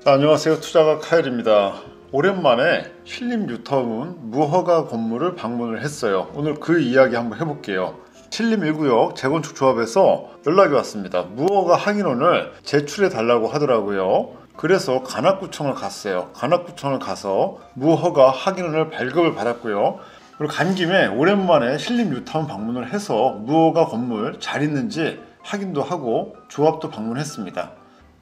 안녕하세요. 투자가 카일입니다. 오랜만에 신림 뉴타운 무허가 건물을 방문을 했어요. 오늘 그 이야기 한번 해볼게요. 신림 1구역 재건축 조합에서 연락이 왔습니다. 무허가 항인원을 제출해 달라고 하더라고요. 그래서 관악구청을 갔어요. 관악구청을 가서 무허가 항인원을 발급을 받았고요. 그리고 간 김에 오랜만에 신림 뉴타운 방문을 해서 무허가 건물 잘 있는지 확인도 하고 조합도 방문했습니다.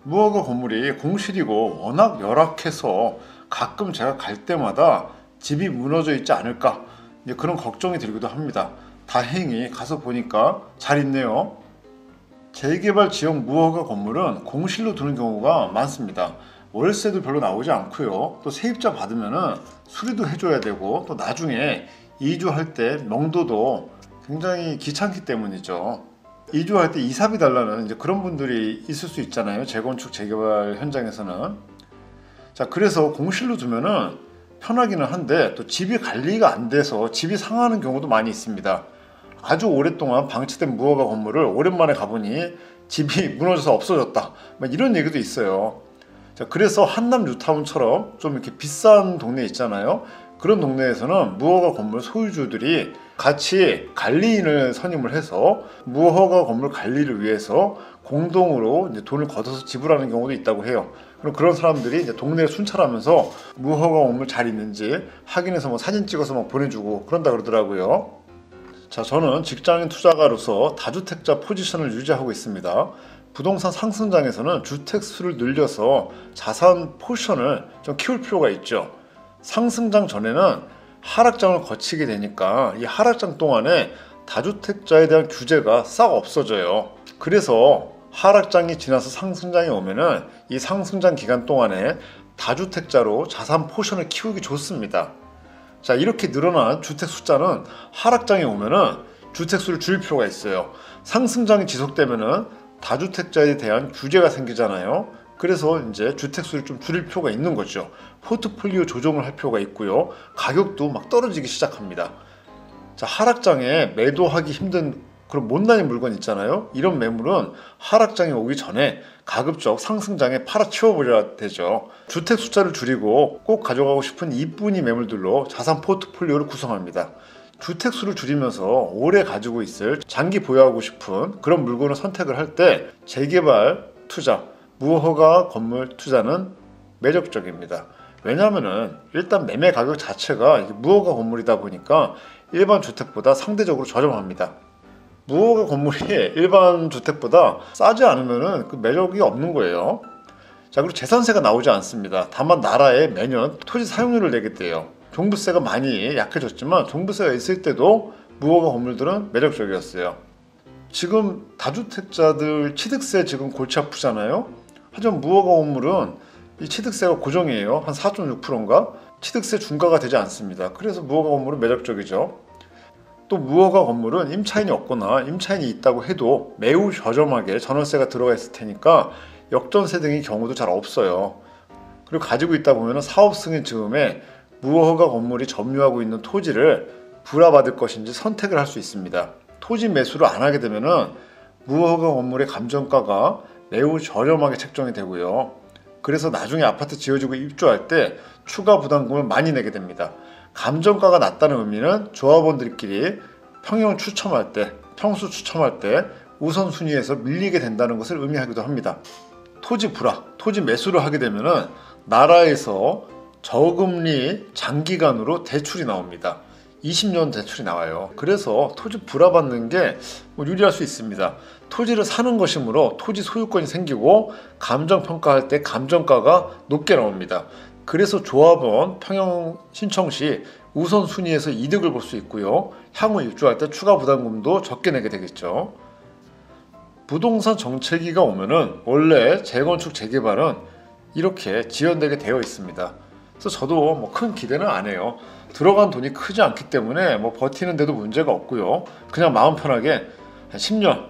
무허가 건물이 공실이고 워낙 열악해서 가끔 제가 갈 때마다 집이 무너져 있지 않을까 그런 걱정이 들기도 합니다. 다행히 가서 보니까 잘 있네요. 재개발 지역 무허가 건물은 공실로 두는 경우가 많습니다. 월세도 별로 나오지 않고요. 또 세입자 받으면 수리도 해줘야 되고 또 나중에 이주할 때 명도도 굉장히 귀찮기 때문이죠. 이주할 때 이사비 달라는 그런 분들이 있을 수 있잖아요. 재건축 재개발 현장에서는. 자, 그래서 공실로 두면은 편하기는 한데 또 집이 관리가 안 돼서 집이 상하는 경우도 많이 있습니다. 아주 오랫동안 방치된 무허가 건물을 오랜만에 가보니 집이 무너져서 없어졌다, 이런 얘기도 있어요. 자, 그래서 한남 뉴타운처럼 좀 이렇게 비싼 동네 있잖아요. 그런 동네에서는 무허가 건물 소유주들이 같이 관리인을 선임을 해서 무허가 건물 관리를 위해서 공동으로 돈을 걷어서 지불하는 경우도 있다고 해요. 그럼 그런 사람들이 동네를 순찰하면서 무허가 건물 잘 있는지 확인해서 사진 찍어서 보내주고 그런다 그러더라고요. 자, 저는 직장인 투자가로서 다주택자 포지션을 유지하고 있습니다. 부동산 상승장에서는 주택 수를 늘려서 자산 포지션을 좀 키울 필요가 있죠. 상승장 전에는 하락장을 거치게 되니까 이 하락장 동안에 다주택자에 대한 규제가 싹 없어져요. 그래서 하락장이 지나서 상승장이 오면은 이 상승장 기간 동안에 다주택자로 자산 포션을 키우기 좋습니다. 자, 이렇게 늘어난 주택 숫자는 하락장이 오면은 주택수를 줄일 필요가 있어요. 상승장이 지속되면은 다주택자에 대한 규제가 생기잖아요. 그래서 주택수를 좀 줄일 필요가 있는 거죠. 포트폴리오 조정을 할 필요가 있고요. 가격도 막 떨어지기 시작합니다. 자, 하락장에 매도하기 힘든 그런 못난이 물건 있잖아요. 이런 매물은 하락장이 오기 전에 가급적 상승장에 팔아치워버려야 되죠. 주택 숫자를 줄이고 꼭 가져가고 싶은 이쁜이 매물들로 자산 포트폴리오를 구성합니다. 주택수를 줄이면서 오래 가지고 있을 장기 보유하고 싶은 그런 물건을 선택을 할 때 재개발 투자, 무허가 건물 투자는 매력적입니다. 왜냐하면 일단 매매 가격 자체가 무허가 건물이다 보니까 일반 주택보다 상대적으로 저렴합니다. 무허가 건물이 일반 주택보다 싸지 않으면 그 매력이 없는 거예요. 자, 그리고 재산세가 나오지 않습니다. 다만 나라에 매년 토지 사용료를 내게 돼요. 종부세가 많이 약해졌지만 종부세가 있을 때도 무허가 건물들은 매력적이었어요. 지금 다주택자들 취득세 지금 골치 아프잖아요. 하지만 무허가 건물은 이 취득세가 고정이에요. 한 4.6%인가? 취득세 중과가 되지 않습니다. 그래서 무허가 건물은 매력적이죠. 또 무허가 건물은 임차인이 없거나 임차인이 있다고 해도 매우 저렴하게 전월세가 들어가 있을 테니까 역전세 등의 경우도 잘 없어요. 그리고 가지고 있다 보면 사업 승인 즈음에 무허가 건물이 점유하고 있는 토지를 불화받을 것인지 선택을 할 수 있습니다. 토지 매수를 안 하게 되면 무허가 건물의 감정가가 매우 저렴하게 책정이 되고요. 그래서 나중에 아파트 지어지고 입주할 때 추가 부담금을 많이 내게 됩니다. 감정가가 낮다는 의미는 조합원들끼리 평형 추첨할 때, 평수 추첨할 때 우선순위에서 밀리게 된다는 것을 의미하기도 합니다. 토지 불화, 토지 매수를 하게 되면 나라에서 저금리 장기간으로 대출이 나옵니다. 20년 대출이 나와요. 그래서 토지 불화받는 게 유리할 수 있습니다. 토지를 사는 것이므로 토지 소유권이 생기고 감정평가할 때 감정가가 높게 나옵니다. 그래서 조합원 평형 신청 시 우선순위에서 이득을 볼 수 있고요. 향후 입주할 때 추가 부담금도 적게 내게 되겠죠. 부동산 정체기가 오면은 원래 재건축 재개발은 이렇게 지연되게 되어 있습니다. 그래서 저도 큰 기대는 안 해요. 들어간 돈이 크지 않기 때문에 버티는데도 문제가 없고요. 그냥 마음 편하게 한 10년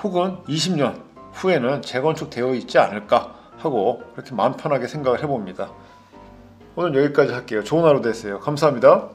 혹은 20년 후에는 재건축 되어 있지 않을까 하고 그렇게 마음 편하게 생각을 해봅니다. 오늘 여기까지 할게요. 좋은 하루 되세요. 감사합니다.